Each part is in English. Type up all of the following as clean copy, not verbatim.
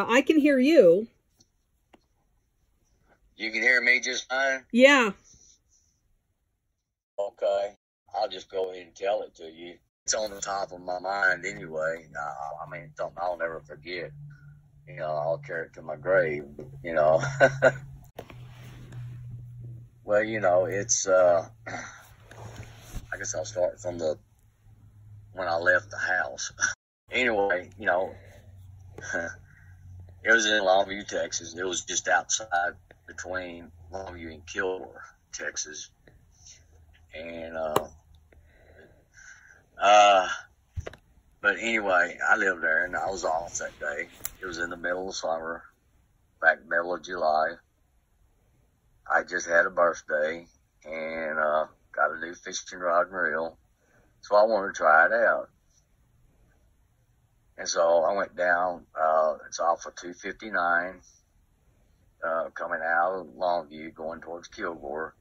I can hear you. You can hear me just fine? Yeah. Okay. I'll just go ahead and tell it to you. It's on the top of my mind anyway. I mean, something I'll never forget. You know, I'll carry it to my grave, you know. Well, you know, it's, I guess I'll start from when I left the house. Anyway, you know, it was in Longview, Texas. It was just outside between Longview and Kilgore, Texas. And, but anyway, I lived there and I was off that day. It was in the middle of summer, back middle of July. I just had a birthday and, got a new fishing rod and reel. So I wanted to try it out. And so I went down, it's off of 259, coming out of Longview, going towards Kilgore.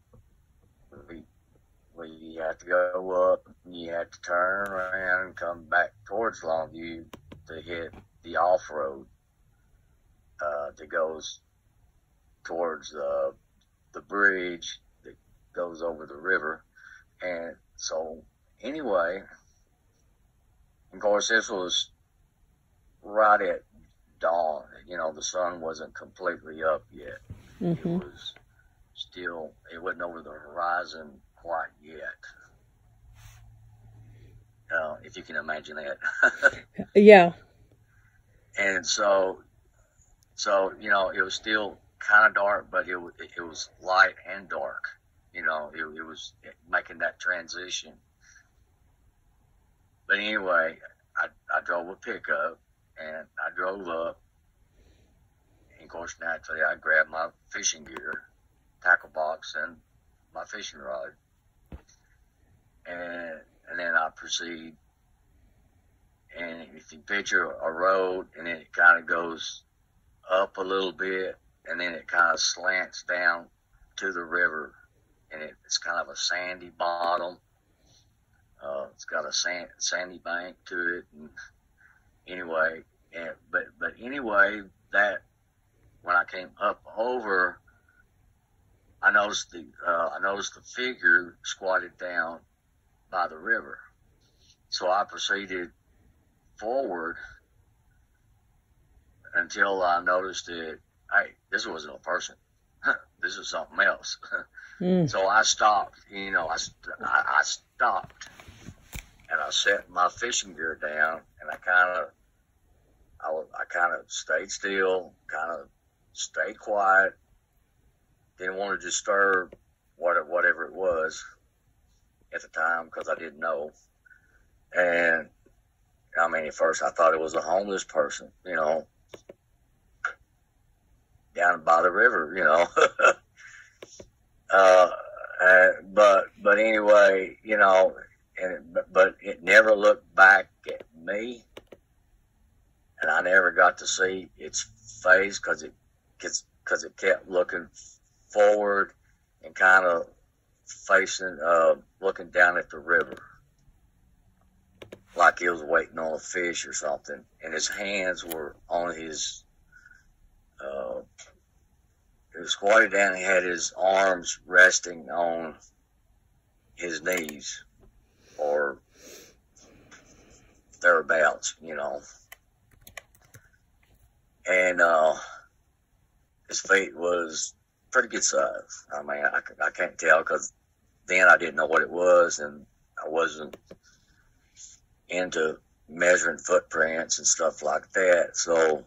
We had to go up, and you had to turn around and come back towards Longview to hit the off-road, that goes towards the bridge that goes over the river. And so anyway, of course, this was right at dawn. You know, the sun wasn't completely up yet. Mm-hmm. It was still, it wasn't over the horizon quite yet. If you can imagine that. Yeah. And so, you know, it was still kind of dark, but it was light and dark. You know, it was making that transition. But anyway, I drove a pickup and I drove up. And of course, naturally, I grabbed my fishing gear, tackle box, and my fishing rod. And then I proceed. And if you picture a road and then it kind of goes up a little bit and then it kind of slants down to the river, and it's kind of a sandy bottom. It's got a sandy bank to it. And anyway, but anyway, that when I came up over, I noticed the figure squatted down by the river. So I proceeded forward until I noticed that, hey, this wasn't a person. This was something else. So I stopped, you know, I stopped and I set my fishing gear down and I kind of stayed still, kind of stayed quiet. Didn't want to disturb whatever it was at the time because I didn't know. And I mean, at first I thought it was a homeless person, you know, down by the river, you know. But anyway, you know, but it never looked back at me, and I never got to see its face because it kept looking forward and kind of facing, looking down at the river, like he was waiting on a fish or something, and his hands were on his, he was squatted down and had his arms resting on his knees or thereabouts, you know. And his feet was pretty good size. I mean, I can't tell because then I didn't know what it was, and I wasn't into measuring footprints and stuff like that. So,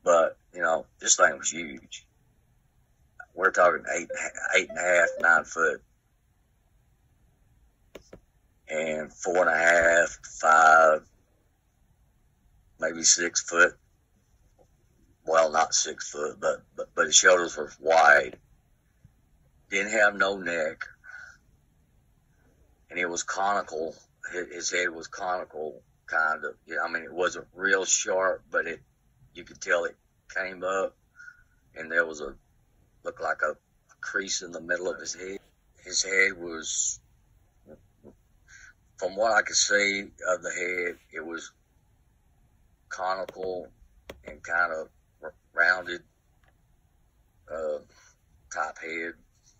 but, you know, this thing was huge. We're talking 8.5, 9 foot. And 4.5, 5, maybe 6 foot. Well, not 6 foot, but his shoulders were wide. Didn't have no neck. And it was conical. His head was conical, kind of. I mean, it wasn't real sharp, but you could tell it came up, and there was looked like a crease in the middle of his head. His head was, from what I could see of the head, it was conical and kind of rounded type head.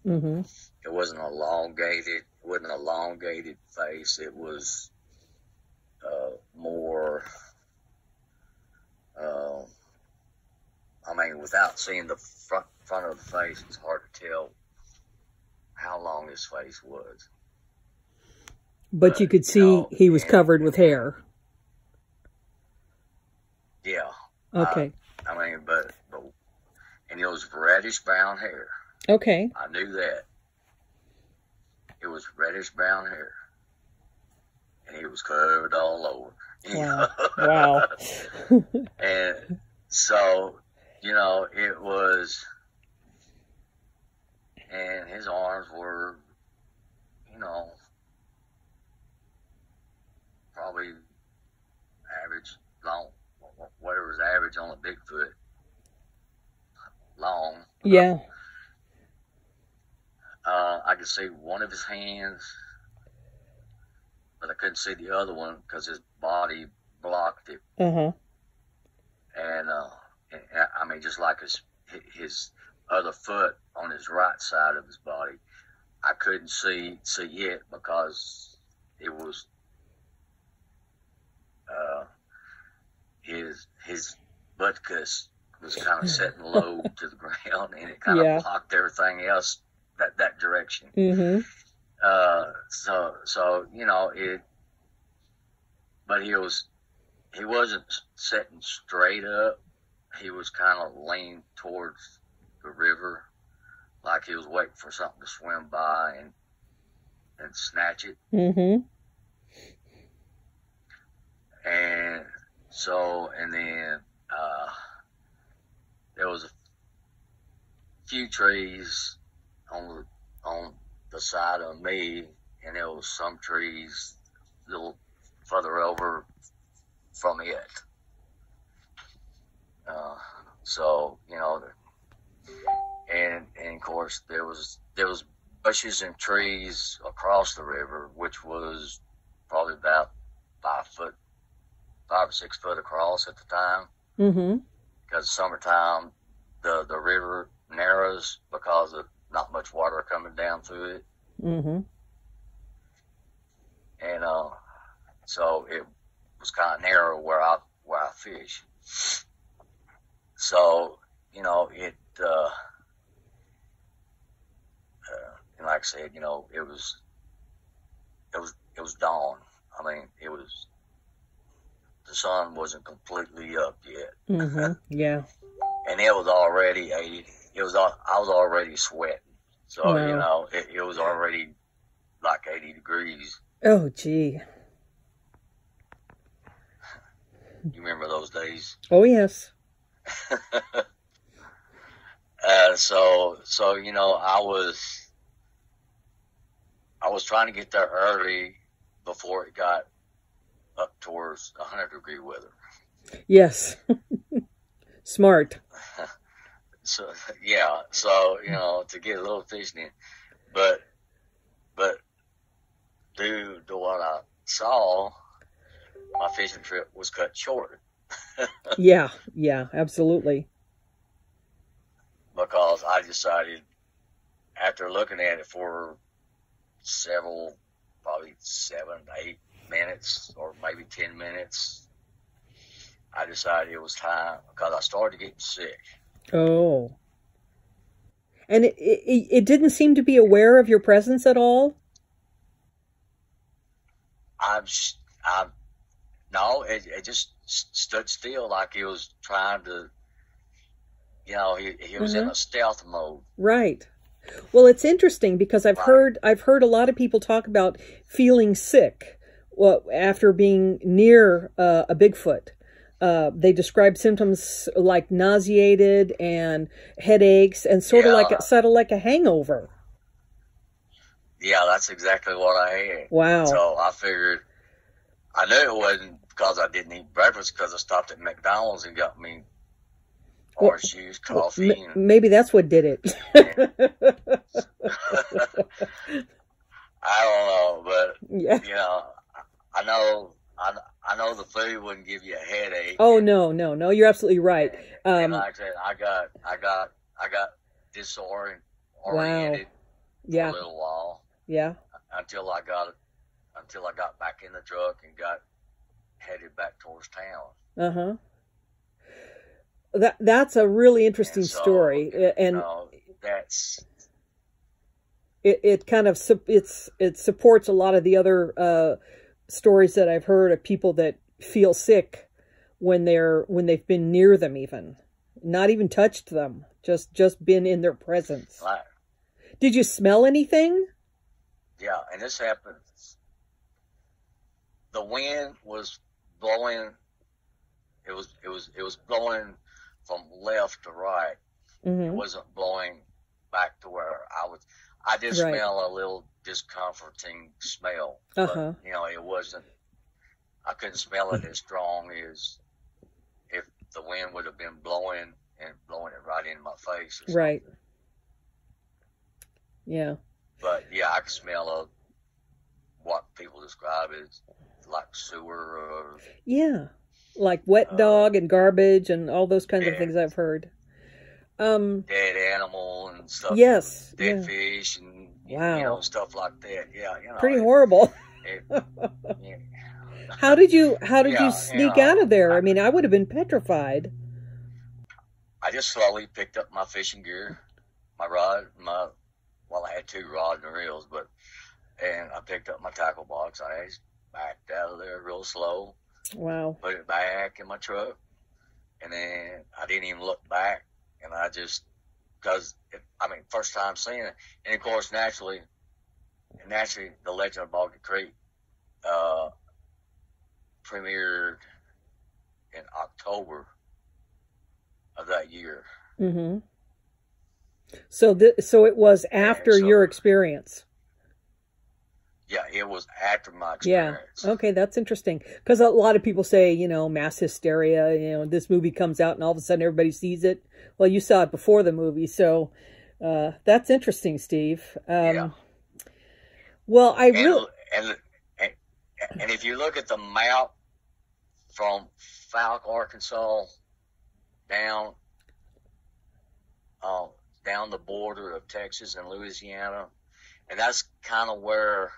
Mm-hmm. It wasn't elongated. It wasn't an elongated face. It was more. I mean, without seeing the front of the face, it's hard to tell how long his face was. But you could see he was covered with hair. Yeah. Okay. I mean, and it was reddish brown hair. Okay. I knew that. It was reddish brown hair. And he was covered all over. Wow. Wow. And so, it was, and his arms were, probably average long, whatever's average on a Bigfoot, long. Yeah. I could see one of his hands, but I couldn't see the other one because his body blocked it. Uh-huh. And I mean, just like his other foot on his right side of his body, I couldn't see it because it was his butkus was kind of setting low to the ground, and it kind of blocked everything else that direction. Mm-hmm. So it, but he wasn't sitting straight up. He was kind of leaned towards the river, like he was waiting for something to swim by and snatch it. Mm-hmm. And so, and then there was a few trees on the side of me, and there was some trees a little further over from it. So, and of course there was bushes and trees across the river, which was probably about 5 or 6 foot across at the time. Mm-hmm. Because summertime, the river narrows because of not much water coming down through it. Mm-hmm. And so it was kind of narrow where I fish. So, it and like I said, it was dawn. I mean, the sun wasn't completely up yet. Mm-hmm. Yeah. And it was already 80. I was already sweating. So, wow. It was already like 80 degrees. Oh, gee. You remember those days? Oh, yes. So I was trying to get there early before it got up towards 100-degree weather. Yes. Smart. So, yeah. So, to get a little fishing in. But due to what I saw, my fishing trip was cut short. Yeah, absolutely. Because I decided, after looking at it for probably 7 to 8 minutes, or maybe 10 minutes, I decided it was time, because I started getting sick. Oh. And it didn't seem to be aware of your presence at all? No, it just stood still, like he was trying to, he was in a stealth mode. Right. Well, it's interesting because I've heard a lot of people talk about feeling sick after being near a Bigfoot. They describe symptoms like nauseated and headaches and sort of like a hangover. Yeah, that's exactly what I had. Wow. So I figured, I knew it wasn't because I didn't eat breakfast, because I stopped at McDonald's and got me orange juice, coffee. Maybe that's what did it. I don't know, but yeah. I know I know the food wouldn't give you a headache. Oh, no, you're absolutely right. And like I said, I got disoriented Wow. for Yeah. a little while. Yeah. Until I got back in the truck and got headed back towards town. Uh-huh. That's a really interesting story, and that's it kind of it supports a lot of the other stories that I've heard of people that feel sick when they've been near them, even not even touched them, just been in their presence. Right. Did you smell anything? Yeah, and this happened. The wind was blowing. It was blowing from left to right. Mm-hmm. It wasn't blowing back to where I was. I did smell a little discomforting smell. Uh-huh. But, it wasn't. I couldn't smell it as strong as if the wind would have been blowing it right in my face. Right. Yeah. But yeah, I could smell what people describe as like sewer or like wet dog and garbage and all those kinds of things I've heard. Dead animal and stuff. Yes. Dead fish and stuff like that. Yeah, pretty horrible. How did you sneak out of there? I mean, I would have been petrified. I just slowly picked up my fishing gear, my rod, I had 2 rods and reels, and I picked up my tackle box. I just backed out of there real slow. Wow. Put it back in my truck, and then I didn't even look back, and I just, first time seeing it, and of course, naturally, The Legend of Boggy Creek premiered in October of that year. Mm-hmm. So it was after your experience. Yeah, it was after my experience. Yeah. Okay, that's interesting. Because a lot of people say, mass hysteria, this movie comes out and all of a sudden everybody sees it. Well, you saw it before the movie, so that's interesting, Steve. Yeah. Well, and if you look at the map from Falk, Arkansas, down the border of Texas and Louisiana, and that's kind of where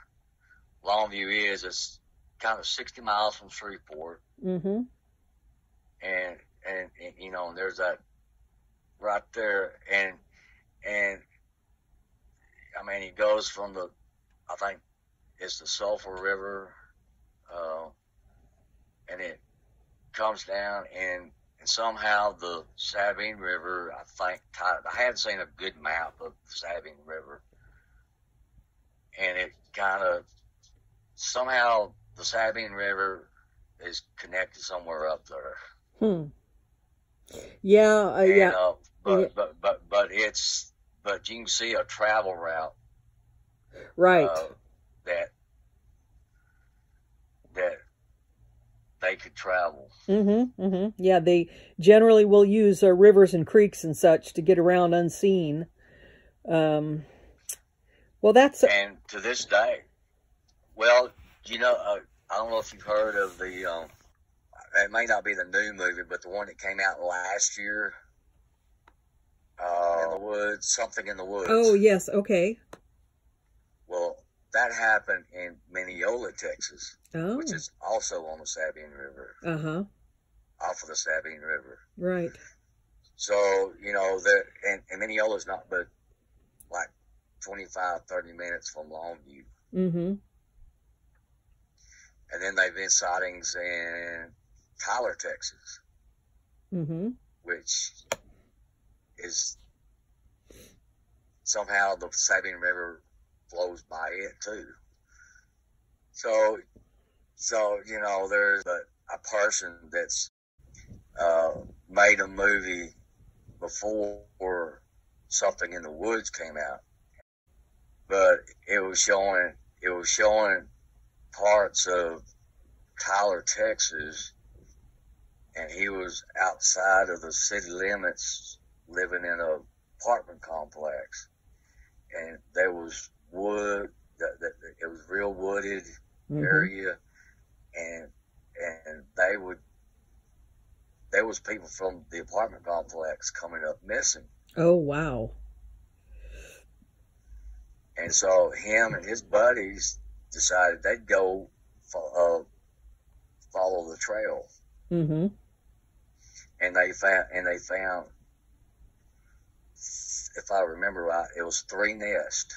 Longview is. It's kind of 60 miles from Shreveport. Mm-hmm. And there's that right there. And it goes from I think it's the Sulphur River, and it comes down and somehow the Sabine River, I haven't seen a good map of the Sabine River, and it kind of, somehow the Sabine River is connected somewhere up there. Yeah. But you can see a travel route. Right. That they could travel. Mm-hmm. Mm-hmm. Yeah, they generally will use rivers and creeks and such to get around unseen. Well, that's... And to this day, I don't know if you've heard of it may not be the new movie, but the one that came out last year, in the woods, Something in the Woods. Oh, yes, okay. Well, that happened in Mineola, Texas, oh. which is also on the Sabine River. Uh-huh. Off of the Sabine River. Right. So, and Mineola's not but like 25, 30 minutes from Longview. Mm-hmm. And then they've been sightings in Tyler, Texas, mm-hmm. which is somehow the Sabine River flows by it too. So there's a person that's made a movie before Something in the Woods came out, but it was showing parts of Tyler, Texas, and he was outside of the city limits living in an apartment complex, and there was wood, it was real wooded area, and and there was people from the apartment complex coming up missing. Oh, wow. And so him and his buddies decided they'd go follow the trail. Mm-hmm. And they found, if I remember right, it was 3 nests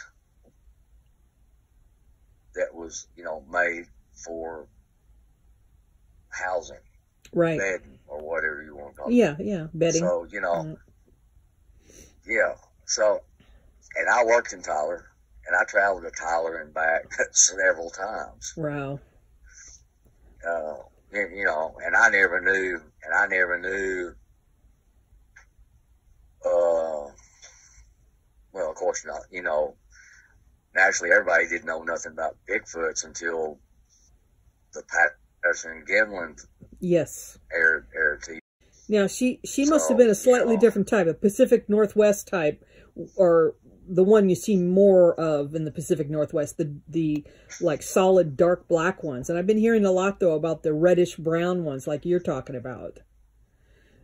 that was, made for housing, right, bedding, or whatever you want to call it. Yeah, bedding. So, yeah. So, and I worked in Tyler, and I traveled to Tyler and back several times. Wow. And I never knew, well, of course not, naturally everybody didn't know nothing about Bigfoots until the Patterson and Gimlin yes aired TV. Now, she must have been a slightly different type, a Pacific Northwest type, or the one you see more of in the Pacific Northwest, the like solid dark black ones. And I've been hearing a lot, though, about the reddish brown ones like you're talking about.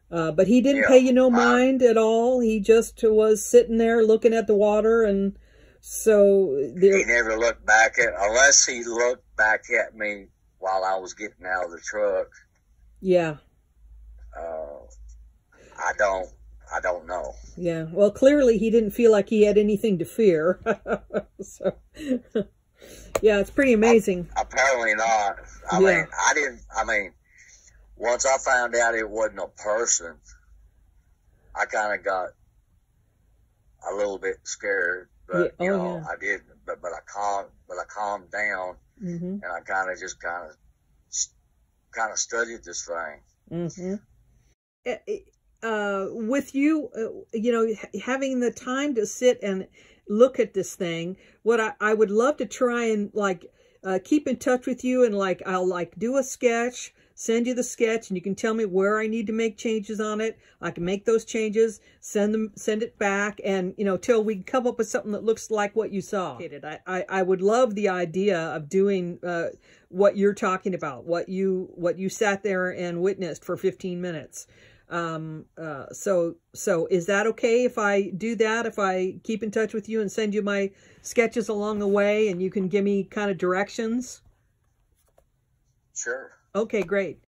But he didn't pay you no mind at all. He just was sitting there looking at the water, and so... He never looked back unless he looked back at me while I was getting out of the truck. Yeah. I don't know. Yeah, well, clearly he didn't feel like he had anything to fear. So, yeah, it's pretty amazing. Apparently not. I mean, once I found out it wasn't a person, I kind of got a little bit scared. But I did. But I calmed down, mm-hmm. and I kind of studied this thing. Mm-hmm. With you, having the time to sit and look at this thing, what I would love to try and keep in touch with you, and I'll do a sketch, send you the sketch, and you can tell me where I need to make changes on it. I can make those changes, send it back, and till we come up with something that looks like what you saw. I would love the idea of doing what you're talking about, what you sat there and witnessed for 15 minutes. So is that okay if I do that, if I keep in touch with you and send you my sketches along the way, and you can give me kind of directions? Sure. Okay, great.